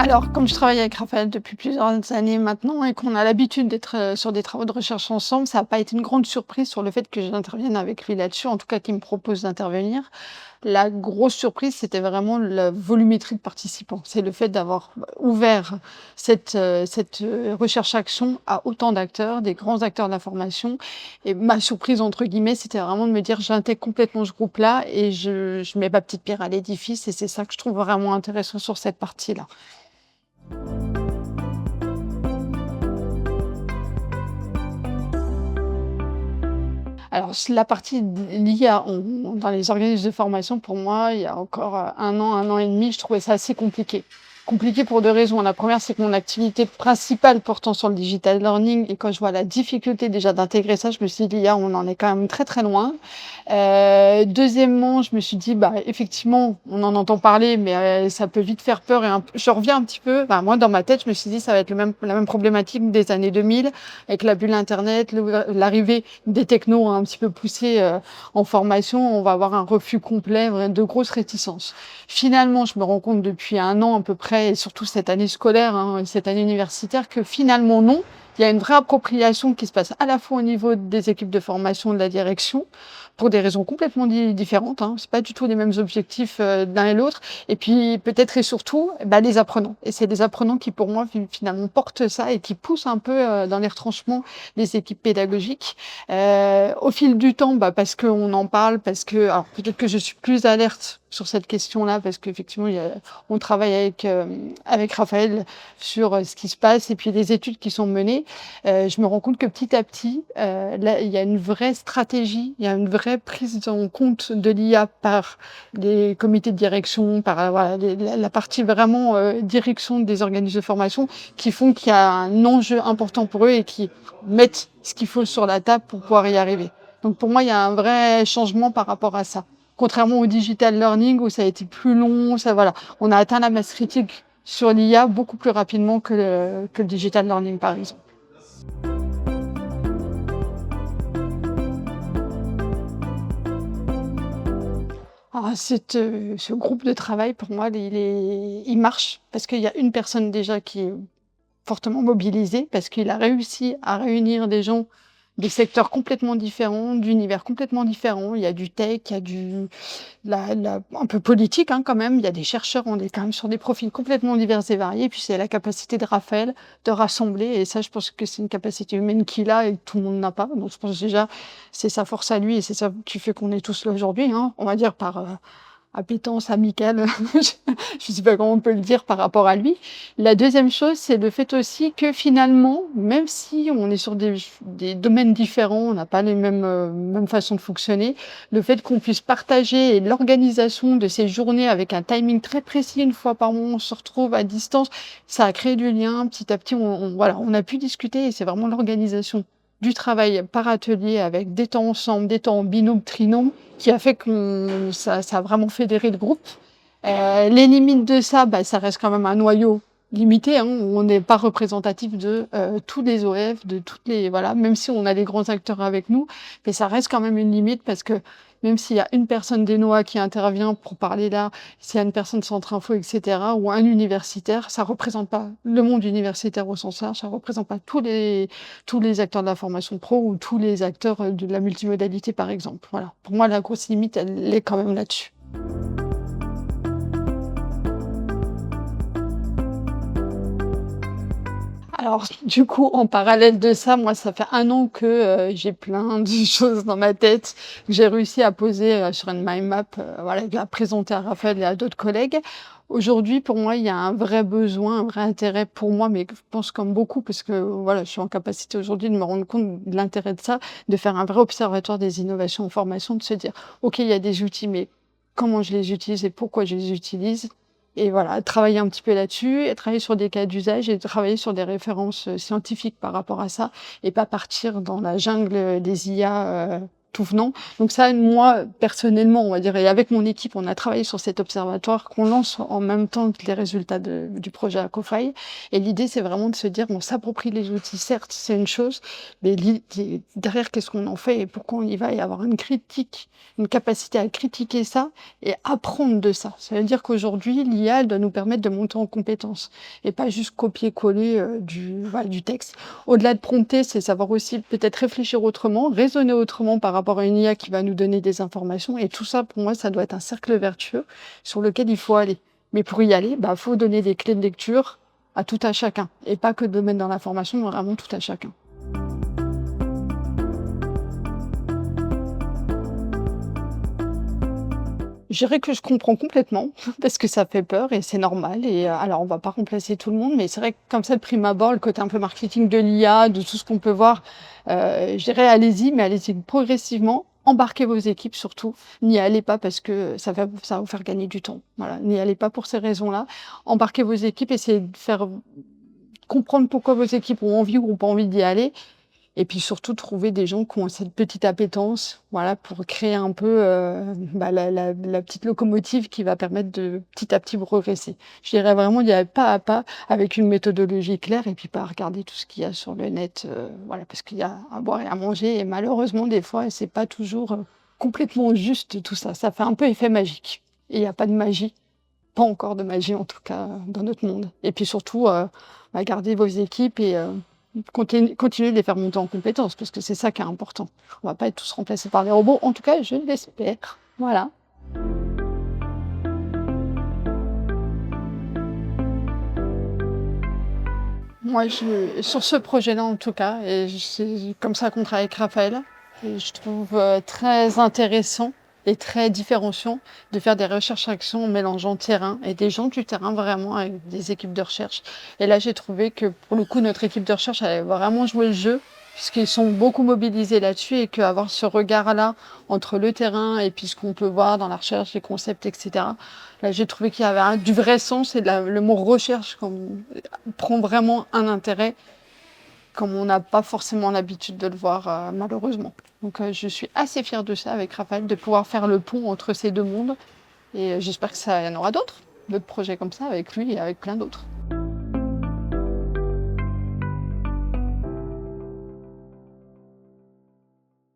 Alors, comme je travaille avec Raphaël depuis plusieurs années maintenant et qu'on a l'habitude d'être sur des travaux de recherche ensemble, ça n'a pas été une grande surprise sur le fait que j'intervienne avec lui là-dessus, en tout cas qu'il me propose d'intervenir. La grosse surprise, c'était vraiment la volumétrie de participants. C'est le fait d'avoir ouvert cette recherche-action à autant d'acteurs, des grands acteurs de l'information. Et ma surprise, entre guillemets, c'était vraiment de me dire j'intègre complètement ce groupe-là et je mets ma petite pierre à l'édifice. Et c'est ça que je trouve vraiment intéressant sur cette partie-là. Alors, la partie l'IA dans les organismes de formation, pour moi, il y a encore 1 an et demi, je trouvais ça assez compliqué. Compliqué pour 2 raisons. La première, c'est que mon activité principale portant sur le digital learning et quand je vois la difficulté déjà d'intégrer ça, je me suis dit: «L'IA, on en est quand même très, très loin». Deuxièmement, je me suis dit: «Bah, effectivement, on en entend parler, mais ça peut vite faire peur» et je reviens un petit peu, enfin, moi, dans ma tête, je me suis dit: «Ça va être la même problématique des années 2000 avec la bulle internet, l'arrivée des technos un petit peu poussés, en formation, on va avoir un refus complet, de grosses réticences». Finalement, je me rends compte depuis 1 an à peu près et surtout cette année scolaire, hein, cette année universitaire, que finalement non. Il y a une vraie appropriation qui se passe à la fois au niveau des équipes de formation, de la direction, pour des raisons complètement différentes, hein. C'est pas du tout les mêmes objectifs, l'un et l'autre et puis peut-être et surtout, bah, les apprenants et c'est les apprenants qui pour moi finalement portent ça et qui poussent un peu, dans les retranchements les équipes pédagogiques. Au fil du temps, bah, parce qu'on en parle, parce que alors peut-être que je suis plus alerte sur cette question-là parce qu'effectivement on travaille avec Raphaël sur, ce qui se passe et puis les études qui sont menées. Je me rends compte que petit à petit, là, il y a une vraie stratégie, il y a une vraie prise en compte de l'IA par les comités de direction, par, voilà, la partie vraiment, direction des organismes de formation qui font qu'il y a un enjeu important pour eux et qui mettent ce qu'il faut sur la table pour pouvoir y arriver. Donc pour moi, il y a un vrai changement par rapport à ça. Contrairement au digital learning où ça a été plus long, ça voilà, on a atteint la masse critique sur l'IA beaucoup plus rapidement que le digital learning, par exemple. Ah, ce groupe de travail, pour moi, il marche parce qu'il y a une personne déjà qui est fortement mobilisée, parce qu'il a réussi à réunir des gens des secteurs complètement différents, d'univers complètement différents. Il y a du tech, il y a un peu politique hein, quand même. Il y a des chercheurs, on est quand même sur des profils complètement divers et variés. Puis c'est la capacité de Raphaël de rassembler. Et ça, je pense que c'est une capacité humaine qu'il a et que tout le monde n'a pas. Donc je pense déjà, c'est sa force à lui et c'est ça qui fait qu'on est tous là aujourd'hui. Hein, on va dire par appétence amicale, je ne sais pas comment on peut le dire par rapport à lui. La deuxième chose, c'est le fait aussi que finalement, même si on est sur des domaines différents, on n'a pas les mêmes façons de fonctionner, le fait qu'on puisse partager et l'organisation de ces journées avec un timing très précis, une fois par mois, on se retrouve à distance, ça a créé du lien. Petit à petit, voilà, on a pu discuter et c'est vraiment l'organisation du travail par atelier avec des temps ensemble, des temps en binôme, trinôme, qui a fait que ça a vraiment fédéré le groupe. Les limites de ça, bah, ça reste quand même un noyau limité, hein, où on n'est pas représentatif de tous les OF, de toutes les voilà, même si on a des grands acteurs avec nous, mais ça reste quand même une limite parce que même s'il y a une personne d'ENOA qui intervient pour parler là, s'il y a une personne de Centre Info, etc., ou un universitaire, ça représente pas le monde universitaire au sens large, ça représente pas tous les acteurs de la formation pro ou tous les acteurs de la multimodalité, par exemple. Voilà. Pour moi, la grosse limite, elle est quand même là-dessus. Alors, du coup, en parallèle de ça, moi, ça fait 1 an que j'ai plein de choses dans ma tête que j'ai réussi à poser sur une mind map, voilà, à présenter à Raphaël et à d'autres collègues. Aujourd'hui, pour moi, il y a un vrai besoin, un vrai intérêt pour moi, mais je pense comme beaucoup, parce que voilà, je suis en capacité aujourd'hui de me rendre compte de l'intérêt de ça, de faire un vrai observatoire des innovations en formation, de se dire, OK, il y a des outils, mais comment je les utilise et pourquoi je les utilise? Et voilà, travailler un petit peu là-dessus et travailler sur des cas d'usage et travailler sur des références, scientifiques par rapport à ça et pas partir dans la jungle, des IA, tout venant. Donc ça, moi, personnellement, on va dire, et avec mon équipe, on a travaillé sur cet observatoire qu'on lance en même temps que les résultats du projet Acofaille. Et l'idée, c'est vraiment de se dire, on s'approprie les outils, certes, c'est une chose, mais derrière, qu'est-ce qu'on en fait et pourquoi on y va, et avoir une critique, une capacité à critiquer ça et apprendre de ça. Ça veut dire qu'aujourd'hui, l'IA, elle doit nous permettre de monter en compétences et pas juste copier-coller voilà, du texte. Au-delà de prompter, c'est savoir aussi peut-être réfléchir autrement, raisonner autrement par rapport à une IA qui va nous donner des informations. Et tout ça, pour moi, ça doit être un cercle vertueux sur lequel il faut aller. Mais pour y aller, bah, faut donner des clés de lecture à tout à chacun. Et pas que de mettre dans l'information, mais vraiment tout à chacun. Je dirais que je comprends complètement parce que ça fait peur et c'est normal et alors on va pas remplacer tout le monde, mais c'est vrai que comme ça de prime abord, le côté un peu marketing de l'IA, de tout ce qu'on peut voir, je dirais allez-y, mais allez-y progressivement. Embarquez vos équipes surtout. N'y allez pas parce que ça va vous faire gagner du temps. Voilà, n'y allez pas pour ces raisons-là. Embarquez vos équipes, essayez de faire comprendre pourquoi vos équipes ont envie ou ont pas envie d'y aller et puis surtout trouver des gens qui ont cette petite appétence, voilà, pour créer un peu, bah, la petite locomotive qui va permettre de petit à petit progresser. Je dirais vraiment d'y aller pas à pas avec une méthodologie claire et puis pas regarder tout ce qu'il y a sur le net, voilà, parce qu'il y a à boire et à manger et malheureusement des fois c'est pas toujours, complètement juste tout ça. Ça fait un peu effet magique et il y a pas de magie, pas encore de magie en tout cas, dans notre monde et puis surtout, bah, gardez vos équipes et continuez de les faire monter en compétences parce que c'est ça qui est important. On va pas être tous remplacés par des robots, en tout cas je l'espère. Voilà. Moi sur ce projet-là en tout cas et c'est comme ça qu'on travaille avec Raphaël et je trouve, très intéressant et très différenciant de faire des recherches-actions en mélangeant terrain et des gens du terrain vraiment avec des équipes de recherche et là j'ai trouvé que pour le coup notre équipe de recherche avait vraiment joué le jeu puisqu'ils sont beaucoup mobilisés là-dessus et qu'avoir ce regard-là entre le terrain et puis ce qu'on peut voir dans la recherche, les concepts et cetera. Là j'ai trouvé qu'il y avait du vrai sens et le mot recherche comme prend vraiment un intérêt comme on n'a pas forcément l'habitude de le voir, malheureusement. Donc je suis assez fière de ça avec Raphaël, de pouvoir faire le pont entre ces 2 mondes et j'espère que ça y en aura d'autres projets comme ça avec lui et avec plein d'autres.